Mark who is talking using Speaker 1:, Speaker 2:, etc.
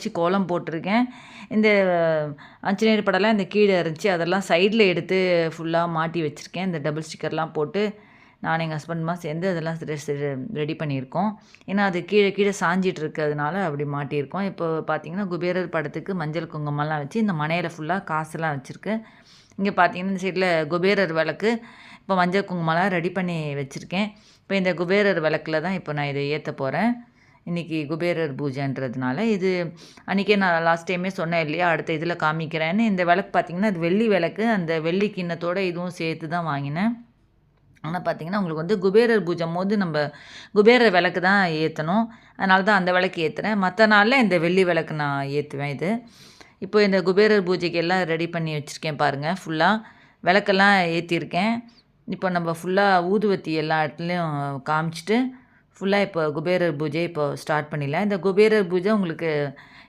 Speaker 1: வச்சு கோலம் போட்டிருக்கேன். இந்த ஆஞ்சநேயர் படம்லாம் இந்த கீழே இருந்துச்சு. அதெல்லாம் சைடில் எடுத்து ஃபுல்லாக மாட்டி வச்சுருக்கேன். இந்த டபுள் ஸ்டிக்கர்லாம் போட்டு நான் எங்கள் ஹஸ்பண்டுமா சேர்ந்து அதெல்லாம் ரெடி பண்ணியிருக்கோம். ஏன்னா அது கீழே கீழே சாஞ்சிட்டு இருக்கிறதுனால அப்படி மாட்டியிருக்கோம். இப்போ பார்த்தீங்கன்னா குபேரர் படத்துக்கு மஞ்சள் குங்குமம்லாம் வச்சு இந்த மனையில் ஃபுல்லாக காசெல்லாம் வச்சுருக்கு. இங்கே பார்த்தீங்கன்னா இந்த சைடில் குபேரர் விளக்கு இப்போ மஞ்சள் குங்குமம்லாம் ரெடி பண்ணி வச்சுருக்கேன். இப்போ இந்த குபேரர் விளக்கில் தான் இப்போ நான் இதை ஏற்ற போகிறேன். இன்றைக்கி குபேரர் பூஜைன்றதுனால இது அன்றைக்கே நான் லாஸ்ட் டைமே சொன்னேன் இல்லையா, அடுத்த இதில் காமிக்கிறேன்னு. இந்த விளக்கு பார்த்திங்கன்னா அது வெள்ளி விளக்கு. அந்த வெள்ளி கிண்ணத்தோடு இதுவும் சேர்த்து தான் வாங்கினேன். ஆனால் பார்த்திங்கன்னா உங்களுக்கு வந்து குபேரர் பூஜைம் போது நம்ம குபேரர் விளக்கு தான் ஏற்றணும். அதனால தான் அந்த விளக்கு ஏற்றுறேன். மற்ற நாளில் இந்த வெள்ளி விளக்கு நான் ஏற்றுவேன் இது. இப்போ இந்த குபேரர் பூஜைக்கு எல்லாம் ரெடி பண்ணி வச்சுருக்கேன் பாருங்கள். ஃபுல்லாக விளக்கெல்லாம் ஏற்றிருக்கேன். இப்போ நம்ம ஃபுல்லாக ஊதுவத்தி எல்லா இடத்துலையும் காமிச்சிட்டு ஃபுல்லாக இப்போ குபேரர் பூஜை இப்போ ஸ்டார்ட் பண்ணிடலாம். இந்த குபேரர் பூஜை உங்களுக்கு